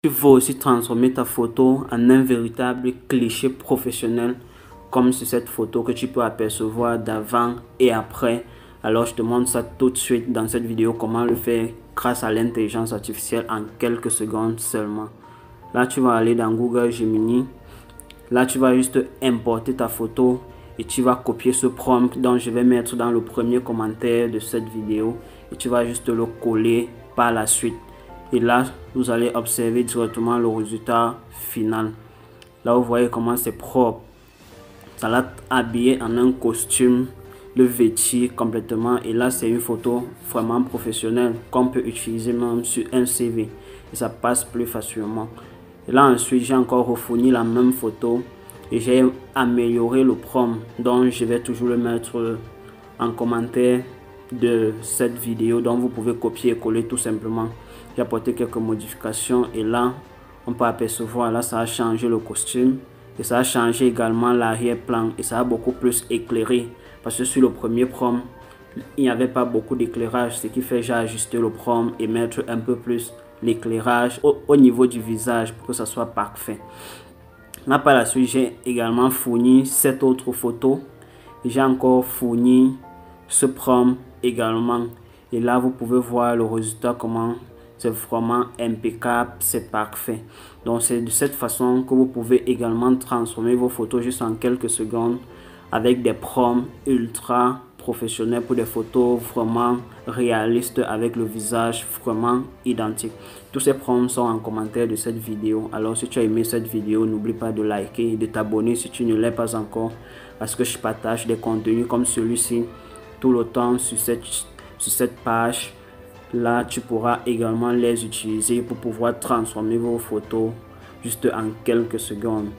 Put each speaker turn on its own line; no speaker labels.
Tu veux aussi transformer ta photo en un véritable cliché professionnel, comme sur cette photo que tu peux apercevoir d'avant et après. Alors je te montre ça tout de suite dans cette vidéo, comment le faire grâce à l'intelligence artificielle en quelques secondes seulement. Là tu vas aller dans Google Gemini. Là tu vas juste importer ta photo et tu vas copier ce prompt dont je vais mettre dans le premier commentaire de cette vidéo et tu vas juste le coller par la suite. Et là, vous allez observer directement le résultat final. Là, vous voyez comment c'est propre. Ça l'a habillé en un costume, le vêtir complètement. Et là, c'est une photo vraiment professionnelle qu'on peut utiliser même sur un CV. Et ça passe plus facilement. Et là, ensuite, j'ai encore refourni la même photo. Et j'ai amélioré le prompt. Donc, je vais toujours le mettre en commentaire de cette vidéo. Donc, vous pouvez copier et coller tout simplement. J'ai apporté quelques modifications et là on peut apercevoir, là ça a changé le costume et ça a changé également l'arrière-plan et ça a beaucoup plus éclairé parce que sur le premier prompt il n'y avait pas beaucoup d'éclairage, ce qui fait j'ai ajusté le prompt et mettre un peu plus l'éclairage au niveau du visage pour que ça soit parfait. Là par la suite j'ai également fourni cette autre photo, j'ai encore fourni ce prompt également et là vous pouvez voir le résultat, comment c'est vraiment impeccable, c'est parfait. Donc c'est de cette façon que vous pouvez également transformer vos photos juste en quelques secondes avec des prompts ultra professionnels pour des photos vraiment réalistes avec le visage vraiment identique. Tous ces prompts sont en commentaire de cette vidéo. Alors si tu as aimé cette vidéo, n'oublie pas de liker et de t'abonner si tu ne l'es pas encore, parce que je partage des contenus comme celui-ci tout le temps sur cette page. Là, tu pourras également les utiliser pour pouvoir transformer vos photos juste en quelques secondes.